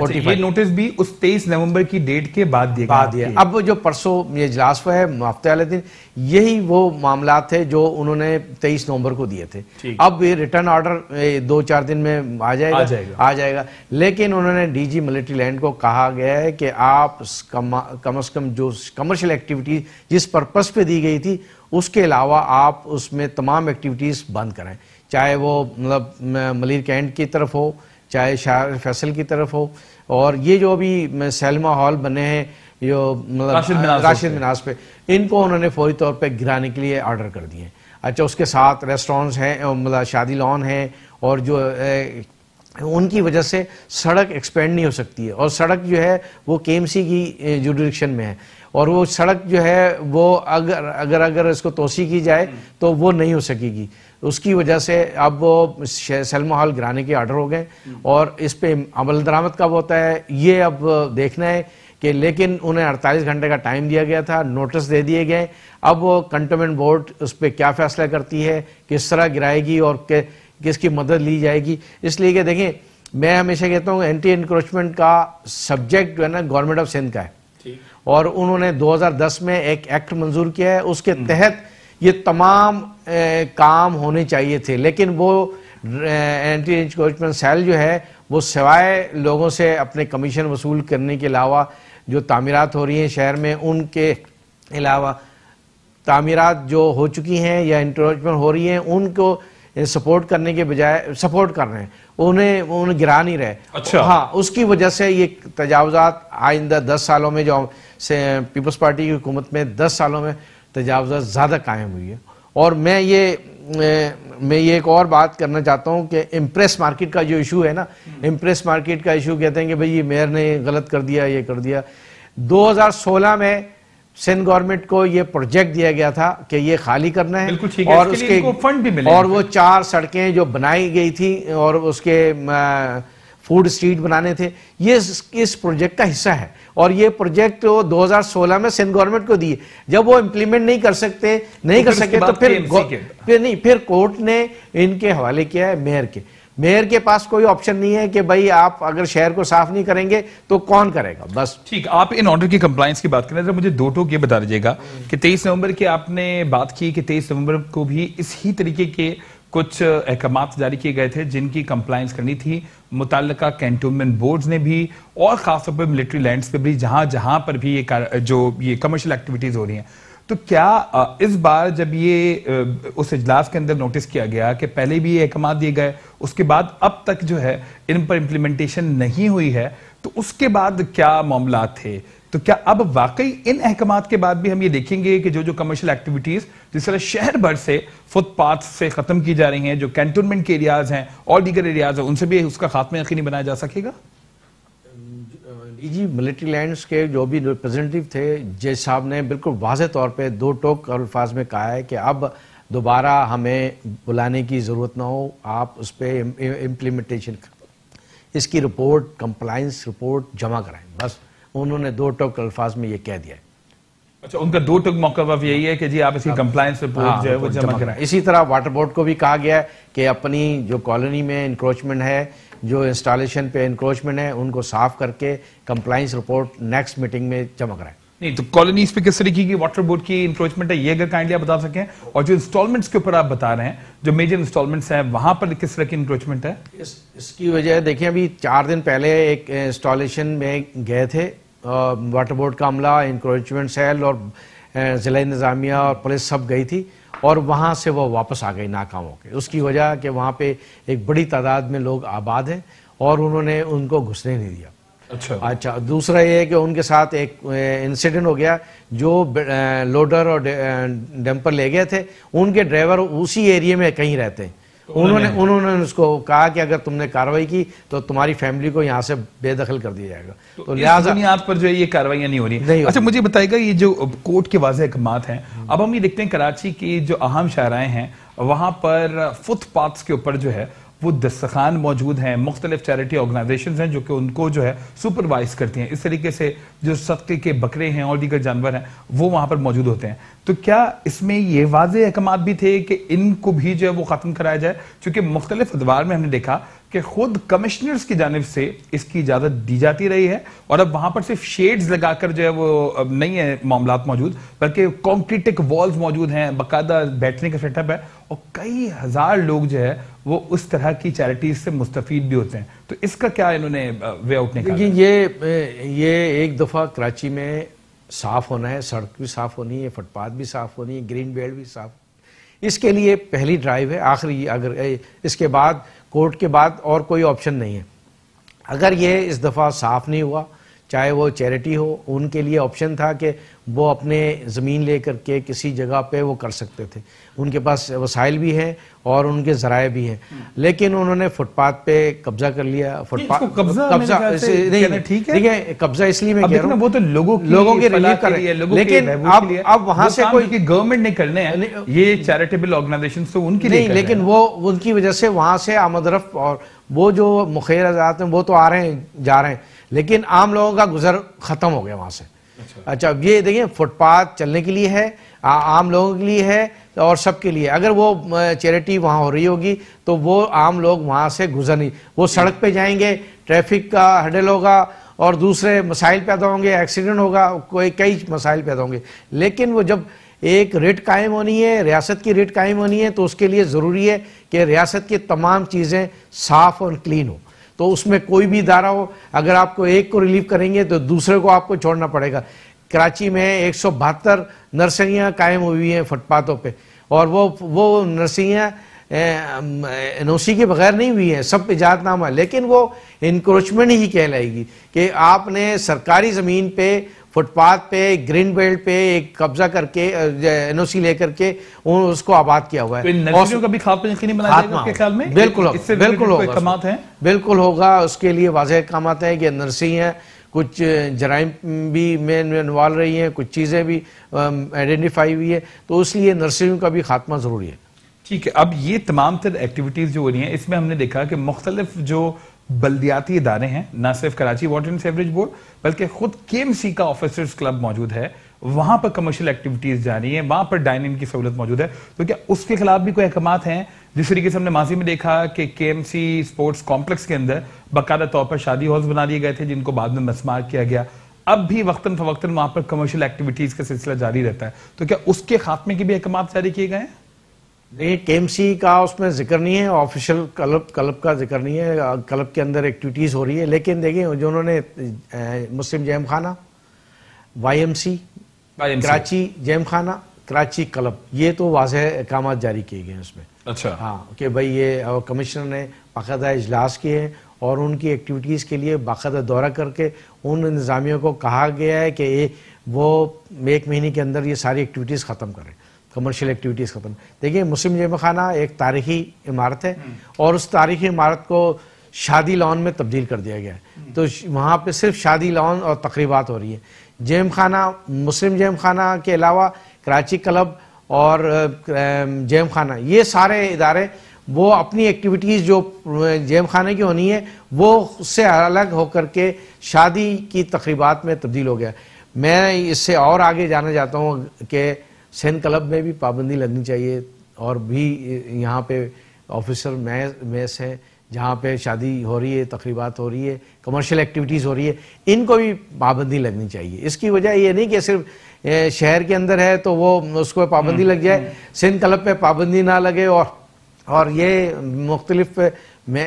یہ نوٹس بھی اس 23 نومبر کی ڈیٹ کے بعد دیا اب جو پرسوں یہ اجلاس ہوا ہے ہفتے والے دن، یہی وہ معاملات تھے جو انہوں نے 23 نومبر کو دیے تھے. اب یہ ریٹرن آرڈر 2-4 دن میں آ جائے گا. لیکن انہوں نے ڈی جی ملٹری لینڈ کو کہا گیا ہے کہ آپ کم از کم جو کمرشل ایکٹیویٹی جس پرپس پہ دی گئی تھی اس کے علاوہ آپ اس میں تمام ایکٹیویٹیز بند کریں، چاہے وہ مطلب ملیر کینٹ کی طرف ہو، چاہے شاہ فیصل کی طرف ہو، اور یہ جو بھی سیلما ہال بنے ہیں جو راشد مناس پہ، ان کو انہوں نے فوری طور پہ گرانے کے لیے آرڈر کر دیے. اچھا، اس کے ساتھ ریسٹورانٹس ہیں، مطلب شادی لان ہیں، اور جو ان کی وجہ سے سڑک ایکسپینڈ نہیں ہو سکتی ہے، اور سڑک جو ہے وہ کے ایم سی کی جوریڈکشن میں ہے، اور وہ سڑک جو ہے وہ اگر اس کو توسیع کی جائے تو وہ نہیں ہو سکے گی. اس کی وجہ سے اب وہ سیلما ہال گرانے کے آرڈر ہو گئے، اور اس پہ عمل درآمد کب ہوتا ہے یہ اب دیکھنا ہے کہ، لیکن انہیں 48 گھنٹے کا ٹائم دیا گیا تھا، نوٹس دے دیے گئے. اب وہ کنٹونمنٹ بورڈ اس پہ کیا فیصلہ کرتی ہے، کس طرح گرائے گی اور کس کی مدد لی جائے گی. اس لیے کہ دیکھیں، میں ہمیشہ کہتا ہوں اینٹی انکروچمنٹ کا سبجیکٹ جو ہے نا گورنمنٹ آف سندھ کا ہے، اور انہوں نے 2010 میں ایک ایکٹ منظور کیا ہے، اس کے تحت یہ تمام کام ہونے چاہیے تھے. لیکن وہ اینٹی انکروچمنٹ سیل جو ہے وہ سوائے لوگوں سے اپنے کمیشن وصول کرنے کے علاوہ، جو تعمیرات ہو رہی ہیں شہر میں ان کے علاوہ، تعمیرات جو ہو چکی ہیں یا انکروچمنٹ ہو رہی ہیں ان کو سپورٹ کرنے کے بجائے سپورٹ کر رہے ہیں، انہیں گرا نہیں رہے. ہاں، اس کی وجہ سے یہ تجاوزات آئندہ 10 سالوں میں، جو پیپلز پارٹی کی حکومت میں 10 سالوں میں تجاوزات زیادہ قائم ہوئی ہے. اور میں یہ ایک اور بات کرنا چاہتا ہوں کہ امپریس مارکیٹ کا جو ایشو ہے نا، امپریس مارکیٹ کا ایشو کہتے ہیں کہ بھئی یہ میئر نے غلط کر دیا، یہ کر دیا. 2016 میں سندھ گورنمنٹ کو یہ پروجیکٹ دیا گیا تھا کہ یہ خالی کرنا ہے، اور اس کے فنڈ بھی ملے، اور وہ 4 سڑکیں جو بنائی گئی تھی اور اس کے فوڈ اسٹریٹ بنانے تھے، یہ اس پروجیکٹ کا حصہ ہے. اور یہ پروجیکٹ 2016 میں سندھ گورنمنٹ کو دیے. جب وہ امپلیمنٹ نہیں کر سکے تو پھر کورٹ نے ان کے حوالے کیا ہے میئر کے. میئر کے پاس کوئی آپشن نہیں ہے کہ بھائی آپ اگر شہر کو صاف نہیں کریں گے تو کون کرے گا. بس ٹھیک، آپ ان آرڈر کی کمپلائنس کی بات کریں تو مجھے 2 ٹوک یہ بتا دیجیے گا کہ 23 نومبر کی آپ نے بات کی کہ 23 نومبر کو بھی اس ہی طریقے کے کچھ احکامات جاری کیے گئے تھے جن کی کمپلائنس کرنی تھی متعلقہ کینٹونمنٹ بورڈز نے بھی، اور خاص طور پر ملٹری لینڈز پہ بھی، جہاں پر بھی یہ کمرشل ایکٹیویٹیز ہو رہی ہیں. تو کیا اس بار جب یہ اس اجلاس کے اندر نوٹس کیا گیا کہ پہلے بھی یہ احکامات دیے گئے، اس کے بعد اب تک جو ہے ان پر امپلیمنٹیشن نہیں ہوئی ہے، تو اس کے بعد کیا معاملات تھے؟ تو کیا اب واقعی ان احکامات کے بعد بھی ہم یہ دیکھیں گے کہ جو کمرشل ایکٹیویٹیز جس طرح شہر بھر سے فٹ پاتھ سے ختم کی جا رہی ہیں، جو کینٹونمنٹ کے ایریاز ہیں اور دیگر ایریاز ہیں، ان سے بھی اس کا خاتمہ یقینی بنایا جا سکے گا؟ جی، ملٹری لینڈز کے جو بھی ریپرزینٹیو تھے جج صاحب نے بالکل واضح طور پہ 2 ٹوک الفاظ میں کہا ہے کہ اب دوبارہ ہمیں بلانے کی ضرورت نہ ہو، آپ اس پہ امپلیمنٹیشن اس کی رپورٹ، کمپلائنس رپورٹ جمع کرائیں. بس انہوں نے 2 ٹوک الفاظ میں یہ کہہ دیا ہے. اچھا، ان کا 2 ٹوک موقف یہی ہے کہ جی آپ اس کی کمپلائنس رپورٹ جو ہے وہ جمع کرائیں. اسی طرح واٹر بورڈ کو بھی کہا گیا ہے کہ اپنی جو کالونی میں انکروچمنٹ ہے، جو انسٹالیشن پہ انکروچمنٹ ہے، ان کو صاف کر کے کمپلائنس رپورٹ نیکسٹ میٹنگ میں جمع کرائیں. نہیں تو کالونیز پہ کس طریقے کی واٹر بورڈ کی انکروچمنٹ ہے یہ اگر کائنڈلی آپ بتا سکیں، اور جو انسٹالمنٹس کے اوپر آپ بتا رہے ہیں جو میجر انسٹالمنٹس ہیں وہاں پر کس طرح کی انکروچمنٹ ہے؟ اس کی وجہ دیکھیں، ابھی 4 دن پہلے ایک انسٹالیشن میں گئے تھے واٹر بورڈ کا عملہ، انکروچمنٹ سیل اور ضلع انتظامیہ اور پولیس سب گئی تھی، اور وہاں سے وہ واپس آ گئی ناکام ہو کے. اس کی وجہ کہ وہاں پہ ایک بڑی تعداد میں لوگ آباد ہیں اور انہوں نے ان کو گھسنے نہیں دیا. اچھا، دوسرا یہ ہے کہ ان کے ساتھ ایک انسیڈنٹ ہو گیا، جو لوڈر اور ڈمپر لے گئے تھے، ان کے ڈرائیور اسی ایریے میں کہیں رہتے ہیں. انہوں نے اس کو کہا کہ اگر تم نے کارروائی کی تو تمہاری فیملی کو یہاں سے بے دخل کر دیا جائے گا. تو لہٰذا بنیاد پر جو ہے یہ کارروائیاں نہیں ہو رہی. اچھا، مجھے بتائے گا یہ جو کورٹ کے واضح احکامات ہیں، اب ہم یہ دیکھتے ہیں کراچی کی جو اہم شاہراہیں ہیں وہاں پر فٹ پاتھس کے اوپر جو ہے وہ دستخوان موجود ہیں، مختلف چیریٹی آرگنائزیشنز ہیں جو کہ ان کو جو ہے سپروائز کرتی ہیں. اس طریقے سے جو صدقے کے بکرے ہیں اور دیگر جانور ہیں وہ وہاں پر موجود ہوتے ہیں. تو کیا اس میں یہ واضح احکامات بھی تھے کہ ان کو بھی جو ہے وہ ختم کرایا جائے؟ چونکہ مختلف ادوار میں ہم نے دیکھا کہ خود کمشنرز کی جانب سے اس کی اجازت دی جاتی رہی ہے اور اب وہاں پر صرف شیڈز لگا کر جو ہے وہ نہیں ہے معاملات موجود، بلکہ کانکریٹک والز موجود ہیں، باقاعدہ بیٹھنے کا سیٹ اپ ہے اور کئی ہزار لوگ جو ہے وہ اس طرح کی چیریٹیز سے مستفید بھی ہوتے ہیں. تو اس کا کیا انہوں نے وے آؤٹ نکالا؟ یہ ایک دفعہ کراچی میں صاف ہونا ہے، سڑک بھی صاف ہونی ہے، فٹ پاتھ بھی صاف ہونی ہے، گرین بیلٹ بھی صاف. اس کے لیے پہلی ڈرائیو ہے، آخری اگر اس کے بعد کورٹ کے بعد اور کوئی آپشن نہیں ہے. اگر یہ اس دفعہ صاف نہیں ہوا، چاہے وہ چیریٹی ہو، ان کے لیے آپشن تھا کہ وہ اپنے زمین لے کر کے کسی جگہ پہ وہ کر سکتے تھے، ان کے پاس وسائل بھی ہیں اور ان کے ذرائع بھی ہیں، لیکن انہوں نے فٹ پاتھ پہ قبضہ کر لیا. فٹ پاتھ قبضہ اس لیے میں کہہ رہا ہوں، وہ تو لوگوں کی ریلیف کر رہی ہے، لیکن اب وہاں سے کوئی گورنمنٹ نے کرنے ہیں، یہ چیریٹیبل آرگنائزیشنز تو ان کی نہیں، لیکن وہ ان کی وجہ سے وہاں سے آمد رفت اور وہ جو مخیر حضرات ہیں وہ تو آ رہے ہیں جا رہے ہیں، لیکن عام لوگوں کا گزر ختم ہو گیا وہاں سے. اچھا اب یہ دیکھیں فٹ پاتھ چلنے کے لیے ہے، عام لوگوں کے لیے ہے اور سب کے لیے. اگر وہ چیریٹی وہاں ہو رہی ہوگی تو وہ عام لوگ وہاں سے گزر نہیں، وہ سڑک پہ جائیں گے، ٹریفک کا ہڈل ہوگا اور دوسرے مسائل پیدا ہوں گے، ایکسیڈنٹ ہوگا، کئی مسائل پیدا ہوں گے. لیکن وہ جب ایک ریٹ قائم ہونی ہے، ریاست کی ریٹ قائم ہونی ہے، تو اس کے لیے ضروری ہے کہ ریاست کی تمام چیزیں صاف اور کلین ہو. تو اس میں کوئی بھی ادارہ ہو، اگر آپ کو ایک کو ریلیف کریں گے تو دوسرے کو آپ کو چھوڑنا پڑے گا. کراچی میں 172 نرسریاں قائم ہوئی ہیں فٹ پاتھوں پہ، اور وہ نرسریاں این او سی کے بغیر نہیں ہوئی ہیں، سب اجازت نامہ، لیکن وہ انکروچمنٹ ہی کہلائے گی کہ آپ نے سرکاری زمین پہ فٹ پاتھ پہ گرین بیلٹ پہ ایک قبضہ کر کے این او سی لے کر کے اس کو آباد کیا ہوا ہے. نرسریوں کا بھی خاتمہ یقینی بنایا جائے گا آپ کے خیال میں؟ بالکل ہوگا. اس کے لیے واضح احکامات ہیں کہ نرسریاں کچھ جرائم بھی میں انوالو رہی ہیں، کچھ چیزیں بھی آئیڈینٹیفائی ہوئی ہے، تو اس لیے نرسریوں کا بھی خاتمہ ضروری ہے. ٹھیک ہے. اب یہ تمام تر ایکٹیویٹیز جو ہو رہی ہیں، اس میں ہم نے دیکھا کہ مختلف جو بلدیاتی ادارے ہیں، نہ صرف Karachi water and sewerage board بلکہ خود کے ایم سی کا آفیسرز کلب موجود ہے، وہاں پر کمرشل ایکٹیویٹیز جاری ہیں، وہاں پر ڈائننگ کی سہولت موجود ہے. تو کیا اس کے خلاف بھی کوئی احکامات ہیں؟ جس طریقے سے ہم نے ماضی میں دیکھا کہ کے ایم سی اسپورٹس کمپلیکس کے اندر باقاعدہ طور پر شادی ہالز بنا لیے گئے تھے جن کو بعد میں مسمار کیا گیا، اب بھی وقتاً فوقتاً وہاں پر کمرشل ایکٹیویٹیز کا سلسلہ جاری رہتا ہے. تو کیا اس کے خاتمے کے بھی احکامات جاری کیے گئے ہیں؟ نہیں، کے ایم سی کا اس میں ذکر نہیں ہے، آفیشل کلب کا ذکر نہیں ہے، کلب کے اندر ایکٹیویٹیز ہو رہی ہے. لیکن دیکھیں جو انہوں نے مسلم جیم خانہ، وائی ایم سی، کراچی جیم خانہ، کراچی کلب، یہ تو واضح احکامات جاری کیے گئے ہیں اس میں. اچھا ہاں کہ بھائی یہ کمشنر نے باقاعدہ اجلاس کیے ہیں اور ان کی ایکٹیویٹیز کے لیے باقاعدہ دورہ کر کے ان انتظامیوں کو کہا گیا ہے کہ وہ 1 مہینے کے اندر یہ ساری ایکٹیویٹیز ختم کریں، کمرشل ایکٹیویٹیز ختم. دیکھیں مسلم جامع خانہ ایک تاریخی عمارت ہے اور اس تاریخی عمارت کو شادی لان میں تبدیل کر دیا گیا ہے، تو وہاں پہ صرف شادی لان اور تقریبات ہو رہی ہیں. جیم خانہ، مسلم جیم خانہ کے علاوہ کراچی کلب اور جیم خانہ، یہ سارے ادارے وہ اپنی ایکٹیویٹیز جو جیم خانے کی ہونی ہے وہ اس سے الگ ہو کر کے شادی کی تقریبات میں تبدیل ہو گیا. میں اس سے اور آگے جانا چاہتا ہوں کہ سندھ کلب میں بھی پابندی لگنی چاہیے، اور بھی یہاں پہ آفیسر میس ہیں جہاں پہ شادی ہو رہی ہے، تقریبات ہو رہی ہے، کمرشل ایکٹیویٹیز ہو رہی ہے، ان کو بھی پابندی لگنی چاہیے. اس کی وجہ یہ نہیں کہ صرف شہر کے اندر ہے تو وہ اس کو پابندی لگ جائے، سندھ کلب پہ پابندی نہ لگے، اور یہ مختلف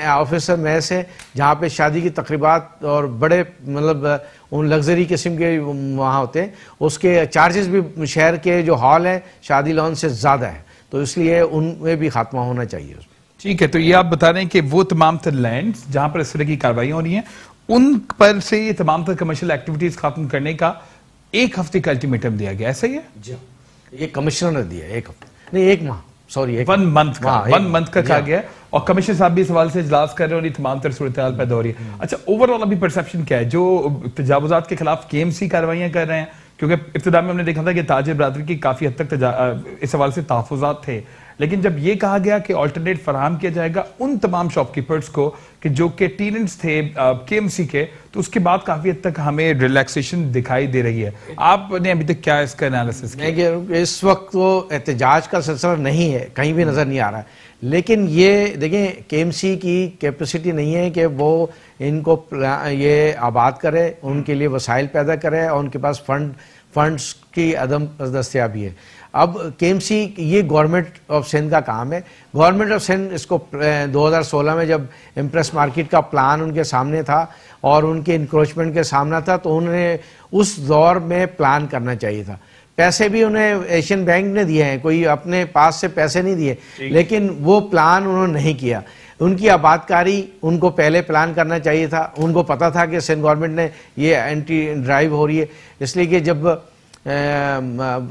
آفیسر میس ہیں جہاں پہ شادی کی تقریبات اور بڑے مطلب ان لگژری قسم کے وہاں ہوتے ہیں، اس کے چارجز بھی شہر کے جو ہال ہیں شادی لان سے زیادہ ہے، تو اس لیے ان میں بھی خاتمہ ہونا چاہیے. ٹھیک ہے. تو یہ آپ بتا رہے ہیں کہ وہ تمام تر لینڈز جہاں پر اس طرح کی کاروائیاں ہو رہی ہیں ان پر سے یہ تمام تر کمرشل ایکٹیویٹیز ختم کرنے کا 1 ہفتے کا الٹیمیٹم دیا گیا، ایسا ہی ہے؟ جی یہ کمشنر نے دیا 1 ہفتے نہیں 1 ماہ، سوری 1 منتھ کا کہا گیا ہے، اور کمشنر صاحب بھی اس حوالے سے اجلاس کر رہے ہیں اور یہ تمام تر صورتحال پیدا ہو رہی ہے. اچھا اوور آل ابھی پرسپشن کیا ہے جو تجاوزات کے خلاف کے ایم سی کاروائیاں کر رہے ہیں؟ کیونکہ ابتدا میں ہم نے دیکھا تھا کہ تاجر برادری کی کافی حد تک اس حوالے سے تحفظات تھے، لیکن جب یہ کہا گیا کہ آلٹرنیٹ فراہم کیا جائے گا ان تمام شاپ کیپرز کو کہ جو کہ ٹیننٹس تھے کے ایم سی کے, تو اس کے بعد کافی حد تک ہمیں ریلیکسیشن دکھائی دے رہی ہے. آپ نے ابھی تک کیا اس کا انالیسس کیا؟ اس وقت وہ احتجاج کا سلسلہ نہیں ہے, کہیں بھی نظر نہیں آ رہا ہے, لیکن یہ دیکھیں کے ایم سی کی کیپیسٹی نہیں ہے کہ وہ ان کو یہ آباد کرے, ان کے لیے وسائل پیدا کرے, اور ان کے پاس فنڈز کی عدم دستیابی ہے. اب کے ایم سی یہ گورنمنٹ آف سندھ کا کام ہے. گورنمنٹ آف سندھ اس کو 2016 میں جب امپریس مارکیٹ کا پلان ان کے سامنے تھا اور ان کے انکروچمنٹ کے سامنا تھا, تو انہوں نے اس دور میں پلان کرنا چاہیے تھا. پیسے بھی انہیں ایشین بینک نے دیے ہیں, کوئی اپنے پاس سے پیسے نہیں دیے, لیکن وہ پلان انہوں نے نہیں کیا. ان کی آبادکاری ان کو پہلے پلان کرنا چاہیے تھا. ان کو پتا تھا کہ سندھ گورنمنٹ نے یہ اینٹی ڈرائیو ہو رہی ہے, اس لیے کہ جب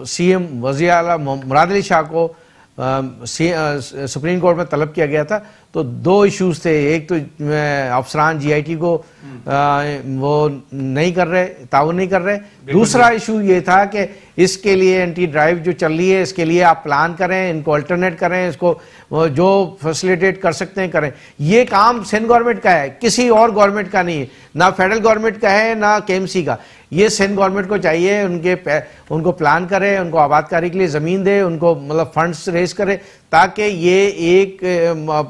سی ایم وزیر اعلیٰ مراد علی شاہ کو سپریم کورٹ میں طلب کیا گیا تھا تو 2 ایشوز تھے. ایک تو افسران جی آئی ٹی کو وہ نہیں کر رہے, تعاون نہیں کر رہے. دوسرا ایشو یہ تھا کہ اس کے لیے اینٹی ڈرائیو جو چل رہی ہے اس کے لیے آپ پلان کریں, ان کو الٹرنیٹ کریں, اس کو جو فیسیلیٹیٹ کر سکتے ہیں کریں. یہ کام سندھ گورنمنٹ کا ہے, کسی اور گورنمنٹ کا نہیں ہے, نہ فیڈرل گورنمنٹ کا ہے نہ کے ایم سی کا. یہ سندھ گورنمنٹ کو چاہیے ان کو پلان کرے, ان کو آباد کاری کے لیے زمین دے, ان کو مطلب فنڈز ریز کرے, تاکہ یہ ایک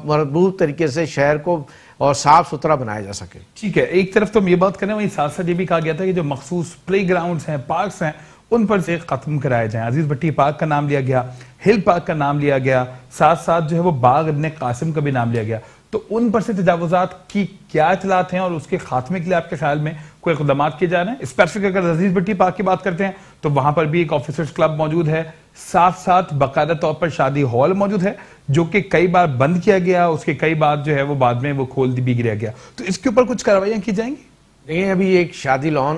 مربوط طریقے سے شہر کو اور صاف ستھرا بنایا جا سکے. ٹھیک ہے, ایک طرف تو ہم یہ بات کریں, وہیں ساتھ ساتھ یہ بھی کہا گیا تھا کہ جو مخصوص پلے گراؤنڈز ہیں, پارکس ہیں, ان پر سے ختم کرائے جائیں. عزیز بھٹی پارک کا نام لیا گیا, ہل پارک کا نام لیا گیا, ساتھ ساتھ جو ہے وہ باغ ابن قاسم کا بھی نام لیا گیا. تو ان پر سے تجاوزات کی کیا اطلاعات ہیں اور اس کے خاتمے کے لیے آپ کے خیال میں کوئی اقدامات کیے جا رہے ہیں؟ اسپیسیفک اگر عزیز بھٹی پارک کی بات کرتے ہیں تو وہاں پر بھی ایک آفیسرز کلب موجود ہے, ساتھ ساتھ باقاعدہ طور پر شادی ہال موجود ہے جو کہ کئی بار بند کیا گیا, اس کے کئی بار جو ہے وہ بعد میں وہ کھول بھی گریا گیا. تو اس کے اوپر کچھ کارروائیاں کی جائیں گی؟ دیکھیں ابھی ایک شادی لان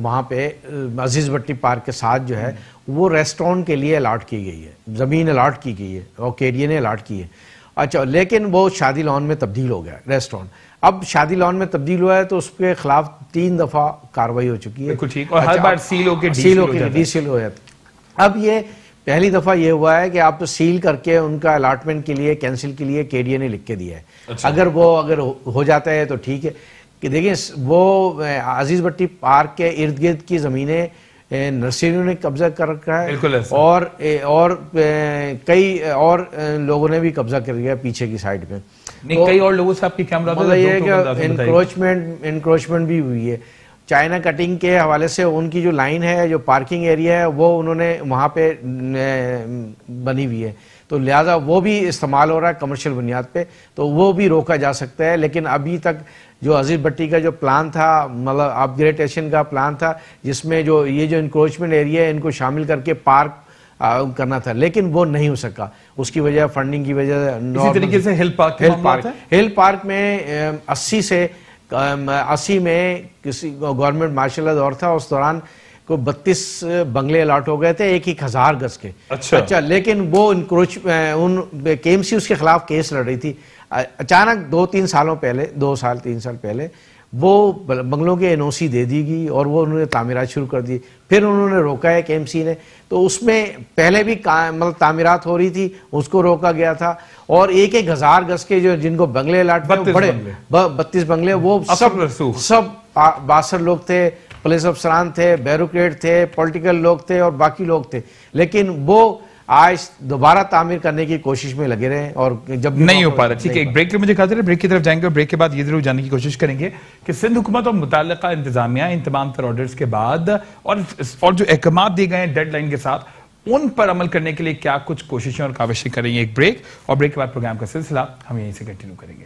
وہاں پہ عزیز بھٹی پارک کے ساتھ جو ہے وہ ریسٹورنٹ کے لیے الاٹ کی گئی ہے, زمین الاٹ کی گئی ہے اور کے ڈی اے نے الاٹ کی ہے. اچھا, لیکن وہ شادی لان میں تبدیل ہو گیا ریسٹورنٹ. اب شادی لان میں تبدیل ہوا ہے تو اس کے خلاف 3 دفعہ کارروائی ہو چکی ہے. بالکل ٹھیک, اور ہر بار سیل ہو کے ڈی سیل ہو جاتا. اب یہ پہلی دفعہ یہ ہوا ہے کہ آپ سیل کر کے ان کا الاٹمنٹ کے لیے کینسل کے لیے کے ڈی اے نے لکھ کے دیا ہے. اگر ہو جاتا ہے تو ٹھیک ہے. کہ دیکھیں وہ عزیز بھٹی پارک کے ارد گرد کی زمینیں نرسریوں نے قبضہ کر رکھا ہے اور کئی اور لوگوں نے بھی قبضہ کر لیا پیچھے کی سائڈ پہ. کئی اور لوگوں سے آپ کی کیمرہ یہ ہے کہ انکروچمنٹ بھی ہوئی ہے. چائنا کٹنگ کے حوالے سے ان کی جو لائن ہے, جو پارکنگ ایریا ہے, وہ انہوں نے وہاں پہ بنی ہوئی ہے, تو لہٰذا وہ بھی استعمال ہو رہا ہے کمرشل بنیاد پہ, تو وہ بھی روکا جا سکتا ہے. لیکن ابھی تک جو عزیز بھٹی کا جو پلان تھا, مطلب اپ گریڈیشن کا پلان تھا, جس میں جو یہ جو انکروچمنٹ ایریا ہے ان کو شامل کر کے پارک کرنا تھا, لیکن وہ نہیں ہو سکا. اس کی وجہ فنڈنگ کی وجہ سے. اسی طریقے سے ہل پارک میں 80 میں کسی گورنمنٹ مارشل لا دور تھا, اس دوران کو 32 بنگلے الاٹ ہو گئے تھے 1000 گز کے. اچھا, لیکن وہ کے ایم سی اس کے خلاف کیس لڑ رہی تھی. اچانک 2-3 سالوں پہلے, 2 سال 3 سال پہلے وہ بنگلوں کے این او سی دے دی گئی اور وہ انہوں نے تعمیرات شروع کر دی. پھر انہوں نے روکا ہے کے ایم سی نے, تو اس میں پہلے بھی مطلب تعمیرات ہو رہی تھی, اس کو روکا گیا تھا. اور 1000 گز کے جو جن کو بنگلے الاٹ بڑے 32 بنگلے, وہ سب 62 لوگ تھے, پولیس افسران تھے, بیوروکریٹ تھے, پولیٹیکل لوگ تھے اور باقی لوگ تھے. لیکن وہ آج دوبارہ تعمیر کرنے کی کوشش میں لگے رہے اور جب نہیں ہو پا رہا. ٹھیک ہے, ایک بریک مجھے کہا تھا, بریک کی طرف جائیں گے اور بریک کے بعد یہ ضرور جاننے کی کوشش کریں گے کہ سندھ حکومت اور متعلقہ انتظامیہ ان تمام تر آرڈرز کے بعد اور جو احکامات دیے گئے ہیں ڈیڈ لائن کے ساتھ, ان پر عمل کرنے کے لیے کیا کچھ کوششیں اور کاوشیں کریں گے. ایک بریک, اور بریک کے بعد پروگرام کا سلسلہ ہم یہیں سے کنٹینیو کریں گے.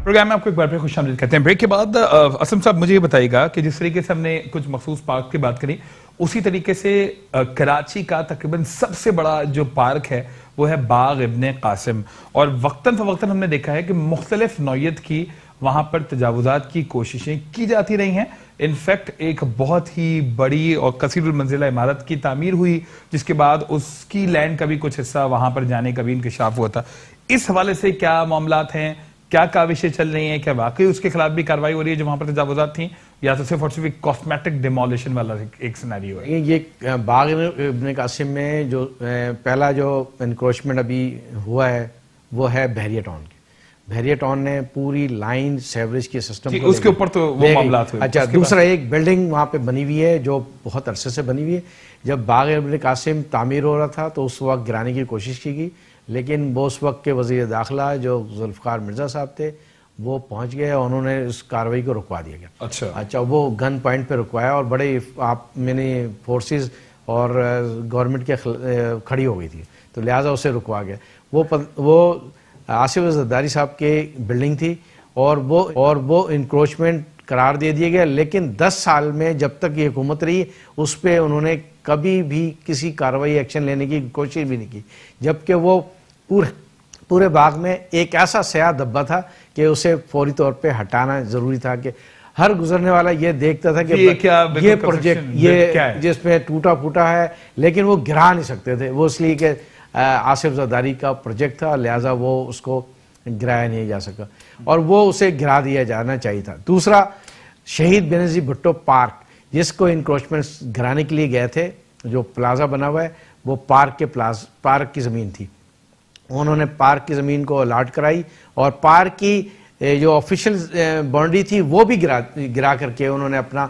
پروگرام میں آپ کو ایک بار پھر خوش آمدید کہتے ہیں. بریک کے بعد اسلم صاحب مجھے یہ بتائیے گا کہ جس طریقے سے ہم نے کچھ مخصوص پارک کی بات کری, اسی طریقے سے کراچی کا تقریباً سب سے بڑا جو پارک ہے وہ ہے باغ ابن قاسم, اور وقتاً فوقتاً ہم نے دیکھا ہے کہ مختلف نوعیت کی وہاں پر تجاوزات کی کوششیں کی جاتی رہی ہیں. انفیکٹ ایک بہت ہی بڑی اور کثیر المنزلہ عمارت کی تعمیر ہوئی, جس کے بعد اس کی لینڈ کا بھی کچھ حصہ وہاں پر جانے کا بھی انکشاف ہوا تھا. اس حوالے سے کیا معاملات ہیں, کیا کاوشیں چل رہی ہیں؟ کیا واقعی اس کے خلاف بھی کاروائی ہو رہی ہے جو وہاں پر تجاوزات تھیں، یا تو صرف اور صرف ایک کاسمیٹک ڈیمولیشن والا ایک سینیریو ہے؟ یہ باغ ابن قاسم میں جو پہلا جو انکروچمنٹ ابھی ہوا ہے وہ ہے بحریہ ٹاؤن کے. بحریہ ٹاؤن نے پوری لائن سیوریج کے سسٹم کو اس کے اوپر تو وہ معاملات ہوئے. اچھا، دوسرا ایک بلڈنگ وہاں پہ بنی ہوئی ہے جو بہت عرصے سے بنی ہوئی ہے. جب باغ ابن قاسم تعمیر ہو رہا تھا تو اس وقت گرانے کی کوشش کی گئی، لیکن وہ اس وقت کے وزیر داخلہ جو ذوالفقار مرزا صاحب تھے وہ پہنچ گئے اور انہوں نے اس کاروائی کو رکوا دیا گیا. اچھا، وہ گن پوائنٹ پہ رکوایا اور بڑے میں نے فورسز اور گورنمنٹ کے کھڑی ہو گئی تھی، تو لہٰذا اسے رکوا گیا. وہ آصف زرداری صاحب کی بلڈنگ تھی اور وہ انکروچمنٹ قرار دے دیا گیا، لیکن 10 سال میں جب تک یہ حکومت رہی اس پہ انہوں نے کبھی بھی کسی کارروائی ایکشن لینے کی کوشش بھی نہیں کی، جبکہ وہ پورے باغ میں ایک ایسا سیاہ دبا تھا کہ اسے فوری طور پہ ہٹانا ضروری تھا کہ ہر گزرنے والا یہ دیکھتا تھا کہ یہ پروجیکٹ یہ جس میں ٹوٹا پھوٹا ہے، لیکن وہ گرا نہیں سکتے تھے. وہ اس لیے کہ آصف زرداری کا پروجیکٹ تھا، لہٰذا وہ اس کو گرایا نہیں جا سکا اور وہ اسے گرا دیا جانا چاہیے تھا. دوسرا، شہید بینظیر بھٹو پارک جس کو انکروچمنٹ گرانے کے لیے گئے تھے، جو پلازا بنا ہوا ہے وہ پارک کی زمین تھی. انہوں نے پارک کی زمین کو الاٹ کرائی اور پارک کی جو آفیشیل باؤنڈری تھی وہ بھی گرا کر کے انہوں نے اپنا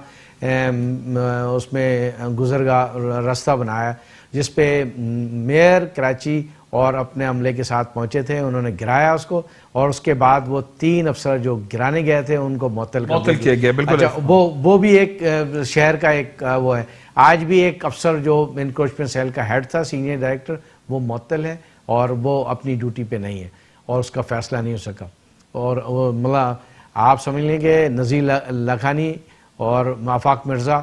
اس میں گزرگاہ راستہ بنایا، جس پہ میئر کراچی اور اپنے عملے کے ساتھ پہنچے تھے. انہوں نے گرایا اس کو اور اس کے بعد وہ 3 افسر جو گرانے گئے تھے ان کو معطل کیا گیا. بالکل. اچھا، وہ بھی ایک شہر کا ایک وہ ہے. آج بھی ایک افسر جو انکروچمنٹ سیل کا ہیڈ تھا، سینئر ڈائریکٹر، وہ معطل ہے اور وہ اپنی ڈیوٹی پہ نہیں ہے اور اس کا فیصلہ نہیں ہو سکا. اور مطلب آپ سمجھ لیں کہ نذیر لکھانی اور آفاق مرزا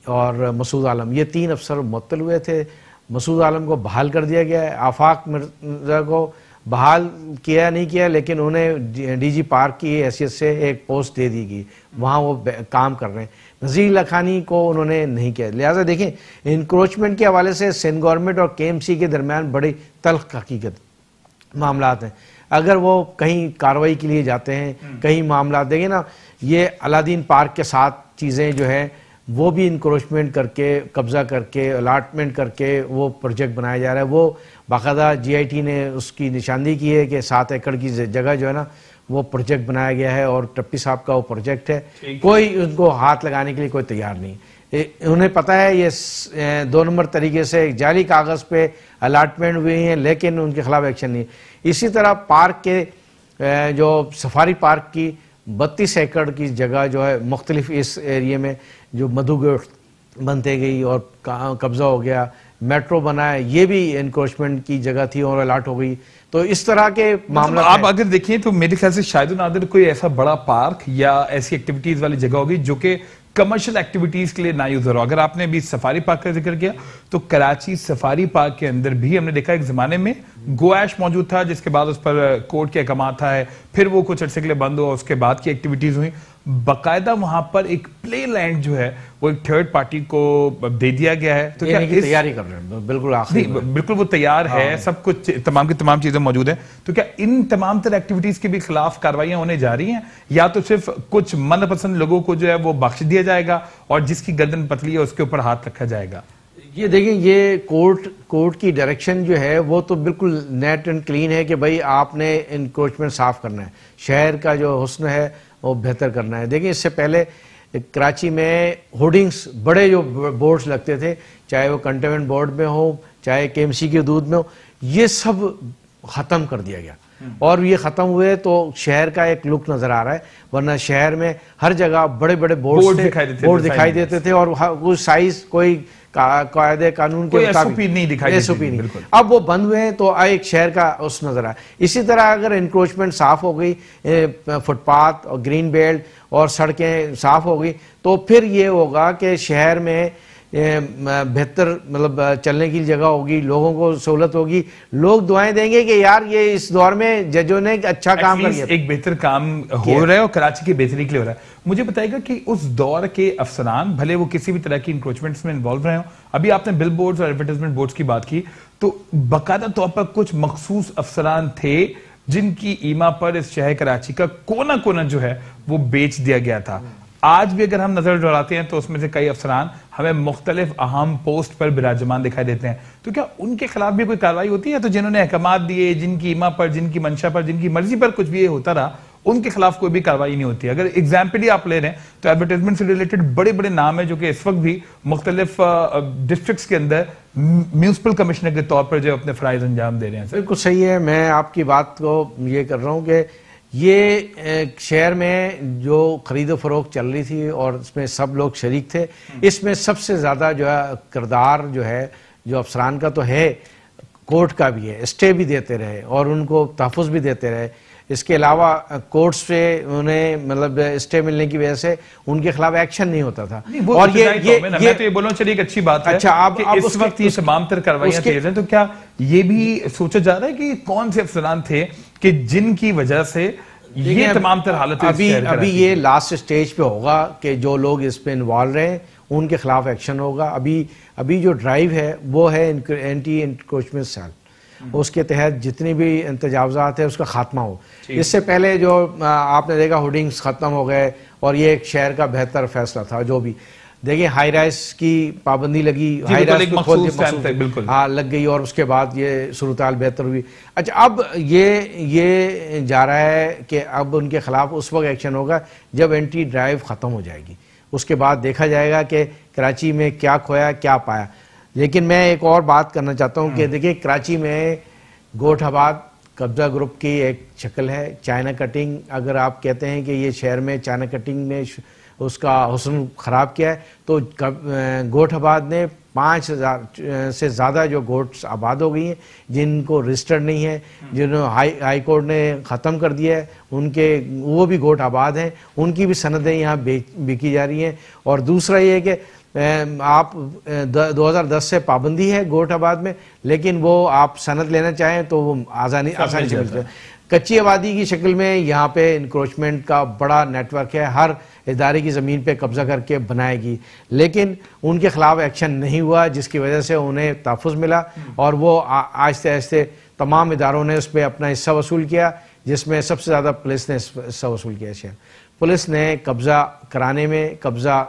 اور مسعود عالم، یہ 3 افسر معطل ہوئے تھے. مسعود عالم کو بحال کر دیا گیا ہے، آفاق مرزا کو بحال کیا نہیں کیا، لیکن انہیں ڈی جی پارک کی حیثیت سے ایک پوسٹ دے دی گئی، وہاں وہ کام کر رہے ہیں. نذیر لکھانی کو انہوں نے نہیں کیا. لہٰذا دیکھیں، انکروچمنٹ کے حوالے سے سندھ گورنمنٹ اور کے ایم سی کے درمیان بڑی تلخ حقیقت معاملات ہیں. اگر وہ کہیں کارروائی کے لیے جاتے ہیں، کہیں معاملات دیکھیں نا، یہ الادین پارک کے ساتھ چیزیں جو ہیں وہ بھی انکروچمنٹ کر کے، قبضہ کر کے، الاٹمنٹ کر کے وہ پروجیکٹ بنایا جا رہا ہے. وہ باقاعدہ جی آئی ٹی نے اس کی نشاندہی کی ہے کہ 7 ایکڑ کی جگہ جو ہے نا وہ پروجیکٹ بنایا گیا ہے اور ٹپی صاحب کا وہ پروجیکٹ ہے. کوئی ان کو ہاتھ لگانے کے لیے کوئی تیار نہیں. انہیں پتہ ہے یہ 2 نمبر طریقے سے جعلی کاغذ پہ الاٹمنٹ ہوئی ہیں، لیکن ان کے خلاف ایکشن نہیں. اسی طرح پارک کے جو سفاری پارک کی 32 ایکڑ کی جگہ جو ہے مختلف اس ایریے میں جو مدھو بنتے گئی اور قبضہ ہو گیا، میٹرو بنا ہے، یہ بھی انکروچمنٹ کی جگہ تھی اور الاٹ ہو گئی. تو اس طرح کے معاملات آپ اگر دیکھیں تو میرے خیال سے شاید و نادر کوئی ایسا بڑا پارک یا ایسی ایکٹیویٹیز والی جگہ ہوگی جو کہ کمرشل ایکٹیویٹیز کے لیے نہ یوز ہو. اگر آپ نے بھی سفاری پارک کا ذکر کیا تو کراچی سفاری پارک کے اندر بھی ہم نے دیکھا ایک زمانے میں گو ایش موجود تھا، جس کے بعد اس پر کورٹ کے احکامات آئے، پھر وہ کچھ عرصے کے لیے بند ہوا، اس کے بعد کی ایکٹیویٹیز ہوئی. باقاعدہ وہاں پر ایک پلے لینڈ جو ہے وہ ایک تھرڈ پارٹی کو دے دیا گیا ہے. تو کیا تیاری کر رہے ہیں؟ بالکل آخری بالکل وہ تیار ہے، سب کچھ تمام کی تمام چیزیں موجود ہیں. تو کیا ان تمام تر ایکٹیویٹیز کے بھی خلاف کاروائیاں ہونے جا رہی ہیں، یا تو صرف کچھ من پسند لوگوں کو جو ہے وہ بخش دیا جائے گا اور جس کی گردن پتلی ہے اس کے اوپر ہاتھ رکھا جائے گا؟ یہ دیکھیں، یہ کورٹ کی ڈائریکشن جو ہے وہ تو بالکل نیٹ اینڈ کلین ہے کہ بھائی آپ نے انکروچمنٹ صاف کرنا ہے، شہر کا جو حسن ہے وہ بہتر کرنا ہے. دیکھیں، اس سے پہلے کراچی میں ہوڈنگز، بڑے جو بورڈز لگتے تھے، چاہے وہ کنٹینمنٹ بورڈ میں ہو، چاہے کے ایم سی کی حدود میں ہو، یہ سب ختم کر دیا گیا. اور یہ ختم ہوئے تو شہر کا ایک لک نظر آ رہا ہے. ورنہ شہر میں ہر جگہ بڑے بڑے بورڈ دکھائی دیتے تھے اور کوئی سائز، کوئی قاعدے قانون کے مطابق ایس او پی نہیں. اب وہ بند ہوئے ہیں تو ایک شہر کا اس نظر آیا. اسی طرح اگر انکروچمنٹ صاف ہو گئی، فٹ پاتھ اور گرین بیلٹ اور سڑکیں صاف ہو گئی، تو پھر یہ ہوگا کہ شہر میں بہتر مطلب چلنے کی جگہ ہوگی، لوگوں کو سہولت ہوگی، لوگ دعائیں دیں گے کہ یار یہ اس دور میں ججوں نے اچھا کام کر دیا، ایک بہتر کام ہو رہا ہے اور کراچی کی بہتری کے لیے ہو رہا ہے. مجھے بتائے گا کہ اس دور کے افسران بھلے وہ کسی بھی طرح کی انکروچمنٹس میں انوالو رہے ہوں، ابھی آپ نے بل بورڈز اور ایڈورٹائزمنٹ بورڈز کی بات کی، تو باقاعدہ طور پر کچھ مخصوص افسران تھے جن کی ایما پر اس شہر کراچی کا کونا کونا جو ہے وہ بیچ دیا گیا تھا. آج بھی اگر ہم نظر دوڑاتے ہیں تو اس میں سے کئی افسران ہمیں مختلف اہم پوسٹ پر براجمان دکھائی دیتے ہیں. تو کیا ان کے خلاف بھی کوئی کارروائی ہوتی ہے؟ تو جنہوں نے احکامات دیے, جن کی ایما پر, جن کی منشا پر, جن کی مرضی پر کچھ بھی یہ ہوتا رہا, ان کے خلاف کوئی بھی کارروائی نہیں ہوتی. اگر ایگزامپل ہی آپ لے رہے ہیں تو ایڈورٹائزمنٹ سے ریلیٹڈ بڑے بڑے نام ہیں جو کہ اس وقت بھی مختلف ڈسٹرکٹس کے اندر میونسپل کمشنر کے طور پر جو اپنے فرائض انجام دے رہے ہیں. بالکل صحیح ہے. میں آپ کی بات کو یہ کر رہا ہوں کہ یہ شہر میں جو خرید و فروخت چل رہی تھی اور اس میں سب لوگ شریک تھے, اس میں سب سے زیادہ جو ہے کردار جو ہے جو افسران کا تو ہے, کورٹ کا بھی ہے. اسٹے بھی دیتے رہے اور ان کو تحفظ بھی دیتے رہے. اس کے علاوہ کورٹ سے انہیں مطلب اسٹے ملنے کی وجہ سے ان کے خلاف ایکشن نہیں ہوتا تھا. اور میں تو یہ بولوں چلیے ایک اچھی بات ہے. اچھا, اب اس وقت یہ تمام تر کاروائیاں تیز ہیں, تو کیا یہ بھی سوچا جا رہا ہے کہ کون سے افسران تھے کہ جن کی وجہ سے یہ تمام تر حالتیں ابھی یہ لاسٹ سٹیج پہ ہوگا کہ جو لوگ اس پہ انوالو رہے ان کے خلاف ایکشن ہوگا. ابھی جو ڈرائیو ہے وہ ہے اینٹی انکروچمنٹ سیل, اس کے تحت جتنی بھی تجاوزات ہیں اس کا خاتمہ ہو. اس سے پہلے جو آپ نے دیکھا ہوڈنگز ختم ہو گئے اور یہ ایک شہر کا بہتر فیصلہ تھا. جو بھی دیکھیں ہائی رائز کی پابندی لگی, ہائی رائز لگ گئی اور اس کے بعد یہ صورتحال بہتر ہوئی. اچھا, اب یہ جا رہا ہے کہ اب ان کے خلاف اس وقت ایکشن ہوگا جب اینٹی ڈرائیو ختم ہو جائے گی. اس کے بعد دیکھا جائے گا کہ کراچی میں کیا کھویا کیا پایا. لیکن میں ایک اور بات کرنا چاہتا ہوں کہ دیکھیں کراچی میں گوٹھ آباد قبضہ گروپ کی ایک شکل ہے. چائنا کٹنگ, اگر آپ کہتے ہیں کہ یہ شہر میں چائنا کٹنگ نے اس کا حسن خراب کیا ہے, تو گوٹھ آباد نے 5000 سے زیادہ جو گوٹس آباد ہو گئی ہیں جن کو رجسٹرڈ نہیں ہے, جنہوں ہائی کورٹ نے ختم کر دیا ہے, ان کے وہ بھی گوٹھ آباد ہیں, ان کی بھی سندیں یہاں بیچی جا رہی ہیں. اور دوسرا یہ کہ آپ 2010 سے پابندی ہے گوٹھ آباد میں, لیکن وہ آپ سند لینا چاہیں تو وہ آسانی سے ملتے ہیں. کچی آبادی کی شکل میں یہاں پہ انکروچمنٹ کا بڑا نیٹ ورک ہے, ہر ادارے کی زمین پہ قبضہ کر کے بنائے گی, لیکن ان کے خلاف ایکشن نہیں ہوا, جس کی وجہ سے انہیں تحفظ ملا اور وہ آہستہ آہستہ تمام اداروں نے اس پہ اپنا حصہ وصول کیا, جس میں سب سے زیادہ پولیس نے حصہ وصول کیا. شہر پولیس نے قبضہ کرانے میں, قبضہ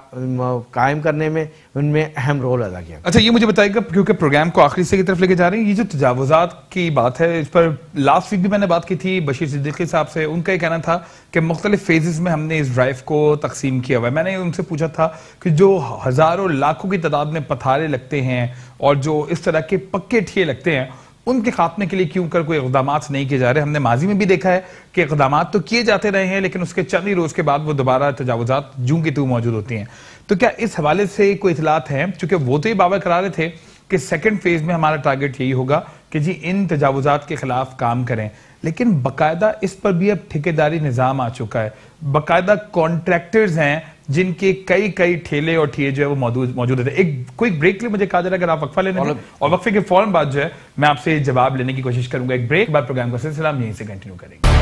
قائم کرنے میں ان میں اہم رول ادا کیا. اچھا, یہ مجھے بتائیے گا کیونکہ پروگرام کو آخری سے کی طرف لے کے جا رہے ہیں, یہ جو تجاوزات کی بات ہے اس پر لاسٹ ویک بھی میں نے بات کی تھی بشیر صدیقی صاحب سے. ان کا یہ کہنا تھا کہ مختلف فیزز میں ہم نے اس ڈرائیو کو تقسیم کیا ہوا ہے. میں نے ان سے پوچھا تھا کہ جو ہزاروں لاکھوں کی تعداد میں پتھارے لگتے ہیں اور جو اس طرح کے پکے ٹھیے لگتے ہیں, ان کے خاتمے کے لیے کیوں کر کوئی اقدامات نہیں کیے جا رہے؟ ہم نے ماضی میں بھی دیکھا ہے کہ اقدامات تو کیے جاتے رہے ہیں, لیکن اس کے چند ہی روز کے بعد وہ دوبارہ تجاوزات جوں کی توں موجود ہوتی ہیں. تو کیا اس حوالے سے کوئی اطلاعات ہیں؟ چونکہ وہ تو یہ دعویٰ کرا رہے تھے کہ سیکنڈ فیز میں ہمارا ٹارگٹ یہی ہوگا کہ جی ان تجاوزات کے خلاف کام کریں, لیکن باقاعدہ اس پر بھی اب ٹھیکیداری نظام آ چکا ہے. باقاعدہ کانٹریکٹرز ہیں جن کے کئی ٹھیلے اور ٹھیے جو ہے وہ موجود ہوتے ہیں. ایک کوئک بریک لے, مجھے کہا جا رہا ہے اگر آپ وقفہ لینے ہیں, اور وقفے کے فوراً بعد جو ہے میں آپ سے جواب لینے کی کوشش کروں گا. ایک بریک بعد پروگرام کا سلسلہ ہم یہیں سے کنٹینیو کریں گے.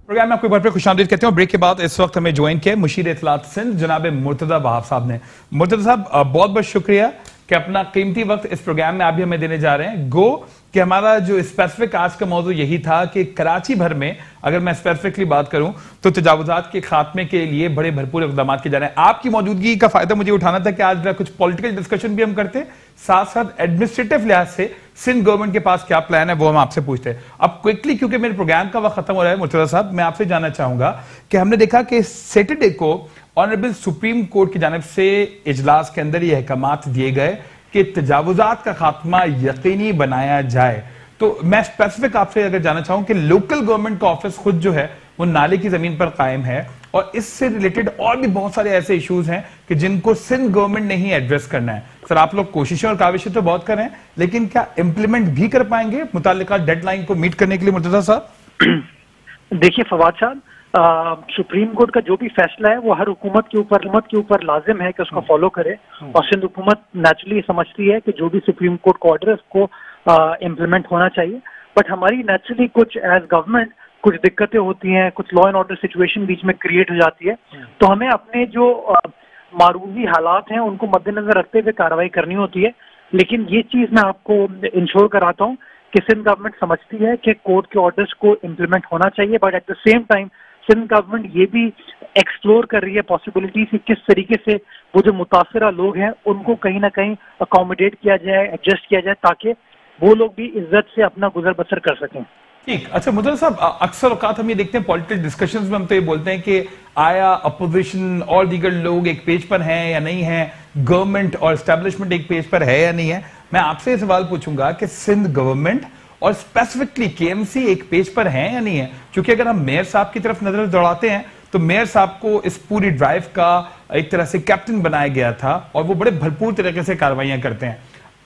پروگرام میں آپ کو بار پہ خوش آمدید کہتے ہیں. بریک کے بعد اس وقت ہمیں جوائن کیا مشیر اطلاعات سندھ جناب مرتضی وہاب صاحب نے. مرتضی صاحب بہت بہت شکریہ کہ اپنا قیمتی وقت اس پروگرام میں آپ بھی ہمیں دینے جا رہے ہیں. گو کہ ہمارا جو اسپیسیفک آج کا موضوع یہی تھا کہ کراچی بھر میں اگر میں اسپیسیفکلی بات کروں تو تجاوزات کے خاتمے کے لیے بڑے بھرپور اقدامات کیے جا رہے ہیں. آپ کی موجودگی کا فائدہ مجھے اٹھانا تھا کہ آج کچھ پولیٹیکل ڈسکشن بھی ہم کرتے, ساتھ ساتھ ایڈمنسٹریٹو لحاظ سے سندھ گورنمنٹ کے پاس کیا پلان ہے وہ ہم آپ سے پوچھتے ہیں. اب کوئکلی کیونکہ میرے پروگرام کا وقت ختم ہو رہا ہے مرتضی صاحب, میں آپ سے جاننا چاہوں گا کہ ہم نے دیکھا کہ سیٹرڈے کو آنریبل سپریم کورٹ کی جانب سے اجلاس کے اندر یہ احکامات دیے گئے کہ تجاوزات کا خاتمہ یقینی بنایا جائے. تو میں اسپیسیفک آپ سے اگر جاننا چاہوں کہ لوکل گورنمنٹ کا آفس خود جو ہے وہ نالے کی زمین پر قائم ہے, اور اس سے ریلیٹڈ اور بھی بہت سارے ایسے ایشوز ہیں کہ جن کو سندھ گورنمنٹ نے ہی ایڈریس کرنا ہے. سر آپ لوگ کوششیں اور کاوشیں تو بہت کریں, لیکن کیا امپلیمنٹ بھی کر پائیں گے متعلقہ ڈیڈ لائن کو میٹ کرنے کے لیے مرتضی صاحب؟ دیکھیے فواد صاحب, سپریم کورٹ کا جو بھی فیصلہ ہے وہ ہر حکومت کے اوپر لازم ہے کہ اس کو فالو کرے, اور سندھ حکومت نیچرلی سمجھتی ہے کہ جو بھی سپریم کورٹ کا آرڈر ہے اس کو امپلیمنٹ ہونا چاہیے. بٹ ہماری نیچرلی کچھ ایز گورنمنٹ کچھ دقتیں ہوتی ہیں, کچھ لا اینڈ آرڈر سچویشن بیچ میں کریٹ ہو جاتی ہے, تو ہمیں اپنے جو معروضی حالات ہیں ان کو مد نظر رکھتے ہوئے کارروائی کرنی ہوتی ہے. لیکن یہ چیز میں آپ کو انشور کراتا ہوں کہ سندھ گورنمنٹ سمجھتی ہے کہ کورٹ کے آرڈرز کو امپلیمنٹ ہونا چاہیے، but at the same time Sindh government یہ بھی ایکسپلور کر رہی ہے پاسبلٹیز کہ کس طریقے سے وہ جو متاثرہ لوگ ہیں ان کو کہیں نہ کہیں اکاموڈیٹ کیا جائے، ایڈجسٹ کیا جائے، تاکہ وہ لوگ بھی عزت سے اپنا گزر بسر کر سکیں. ٹھیک. اچھا مدرس صاحب، اکثر اوقات ہم یہ دیکھتے ہیں پولیٹیکل ڈسکشنز میں ہم تو یہ بولتے ہیں کہ آیا اپوزیشن اور دیگر لوگ ایک پیج پر ہیں یا نہیں ہیں، گورنمنٹ اور اسٹیبلشمنٹ ایک پیج پر ہے یا نہیں ہے. میں آپ سے یہ سوال پوچھوں گا کہ سندھ گورنمنٹ اور اسپیسیفکلی کے ایم سی ایک پیج پر ہیں یا نہیں ہے؟ کیونکہ اگر ہم میئر صاحب کی طرف نظر دوڑاتے ہیں تو میئر صاحب کو اس پوری ڈرائیو کا ایک طرح سے کیپٹن بنایا گیا تھا اور وہ بڑے بھرپور طریقے سے کاروائیاں کرتے ہیں.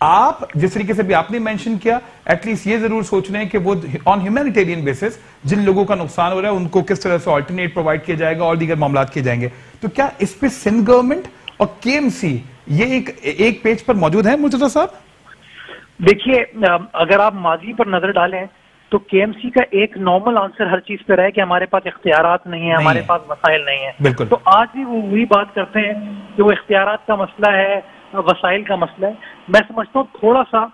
آپ جس طریقے سے بھی آپ نے مینشن کیا، ایٹ لیسٹ یہ ضرور سوچ رہے ہیں کہ وہ آن ہیومینیٹیرین بیسس جن لوگوں کا نقصان ہو رہا ہے ان کو کس طرح سے آلٹرنیٹ پرووائڈ کیا جائے گا اور دیگر معاملات کیے جائیں گے. تو کیا اس پہ سندھ گورنمنٹ اور کے ایم سی یہ ایک پیج پر موجود ہے مرتضیٰ صاحب؟ دیکھیے، اگر آپ ماضی پر نظر ڈالیں تو کے ایم سی کا ایک نارمل آنسر ہر چیز پہ رہے کہ ہمارے پاس اختیارات نہیں ہیں، ہمارے پاس وسائل نہیں ہیں. بالکل. تو آج بھی وہ وہی بات کرتے ہیں کہ وہ اختیارات کا مسئلہ ہے، وسائل کا مسئلہ ہے. میں سمجھتا ہوں تھوڑا سا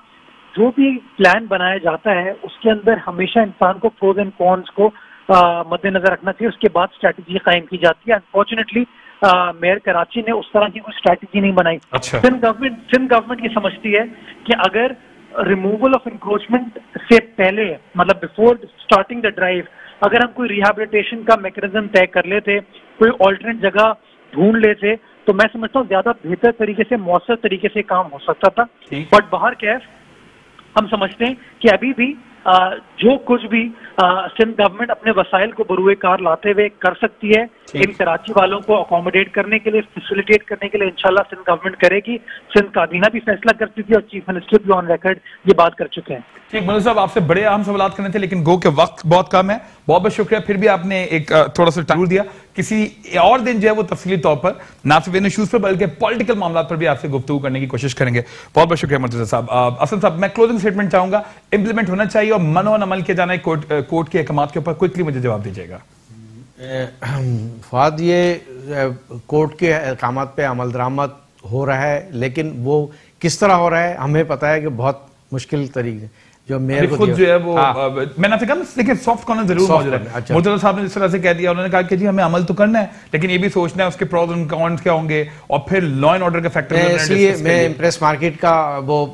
جو بھی پلان بنایا جاتا ہے اس کے اندر ہمیشہ انسان کو پروز اینڈ کونس کو مد نظر رکھنا چاہیے، اس کے بعد اسٹریٹجی قائم کی جاتی ہے. انفارچونیٹلی میئر کراچی نے اس طرح کی کوئی اسٹریٹجی نہیں بنائی. سندھ گورنمنٹ یہ سمجھتی ہے کہ اگر ریموول آف انکروچمنٹ سے پہلے، مطلب بیفور اسٹارٹنگ دا ڈرائیو، اگر ہم کوئی ریہیبلیٹیشن کا میکینزم طے کر لیتے، کوئی آلٹرنیٹ جگہ ڈھونڈ لیتے، تو میں سمجھتا ہوں زیادہ بہتر طریقے سے، مؤثر طریقے سے کام ہو سکتا تھا. بٹ باہر کیف ہم سمجھتے ہیں کہ ابھی بھی جو کچھ بھی سندھ گورنمنٹ اپنے وسائل کو بروئے کار لاتے ہوئے کر سکتی ہے ان کراچی والوں کو اکاموڈیٹ کرنے کے لیے، فیسیلیٹیٹ کرنے کے لیے انشاءاللہ سندھ گورنمنٹ کرے گی. سندھ کابینہ بھی فیصلہ کر چکی ہے اور چیف منسٹر بھی آن ریکارڈ یہ بات کر چکے ہیں. ٹھیک. منوج صاحب، آپ سے بڑے اہم سوالات کرنے تھے لیکن گو کہ وقت بہت کم ہے. بہت بہت شکریہ، پھر بھی آپ نے ایک تھوڑا سا ٹائم دیا. کسی اور دن جو ہے وہ تفصیلی طور پر نہ صرف ان ایشوز پر بلکہ پولیٹیکل معاملات پر بھی آپ سے گفتگو کرنے کی کوشش کریں گے. بہت بہت شکریہ مرتضیٰ صاحب. اسد صاحب، میں کلوزنگ اسٹیٹمنٹ چاہوں گا، امپلیمنٹ ہونا چاہیے اور منو عمل کیا جانا ہے کورٹ کے احکامات کے اوپر. کوئکلی مجھے جواب دیجیے گا. فہد، یہ کورٹ کے احکامات پہ عمل درآمد ہو رہا ہے، لیکن وہ کس طرح ہو رہا ہے ہمیں پتا ہے کہ بہت مشکل طریقے جو میئر کو خود جو ہے وہ میں نے کہا لیکن سافٹ کارنر ضرور موجود ہے. مرتضیٰ صاحب نے جس طرح سے کہہ دیا، انہوں نے کہا کہ جی ہمیں عمل تو کرنا ہے لیکن یہ بھی سوچنا ہے اس کے پروز اینڈ کونس کیا ہوں گے اور پھر لا اینڈ آرڈر کے فیکٹر. اس لیے میں امپریس مارکیٹ کا وہ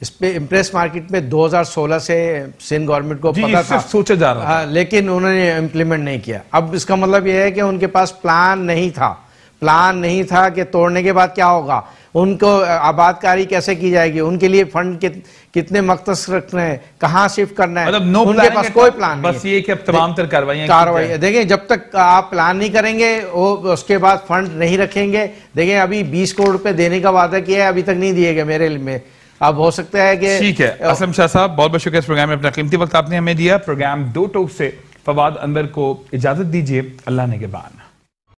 اس پہ امپریس مارکیٹ میں 2016 سے سندھ گورنمنٹ کو پتا تھا، سوچا جا رہا تھا، لیکن انہوں نے امپلیمنٹ نہیں کیا. اب اس کا مطلب یہ ہے کہ ان کے پاس پلان نہیں تھا کہ توڑنے کے بعد کیا ہوگا، ان کو آباد کاری کیسے کی جائے گی، ان کے لیے فنڈ کتنے مختص رکھنا ہے، کہاں شفٹ کرنا ہے، ان کے پاس کوئی پلان نہیں. بس یہ کہ اب تمام تر کارروائیاں دیکھیں، جب تک آپ پلان نہیں کریں گے اس کے بعد فنڈ نہیں رکھیں گے. دیکھیں ابھی 20 کروڑ روپے دینے کا وعدہ کیا ہے، ابھی تک نہیں دیے گئے میرے علم میں. اب ہو سکتا ہے کہ ٹھیک ہے. اسلم شاہ صاحب، بہت بہت شکریہ اس پروگرام میں اپنا قیمتی وقت آپ نے ہمیں دیا. پروگرام دو ٹوک سے فواد انور کو اجازت دیجیے. اللہ نگہبان.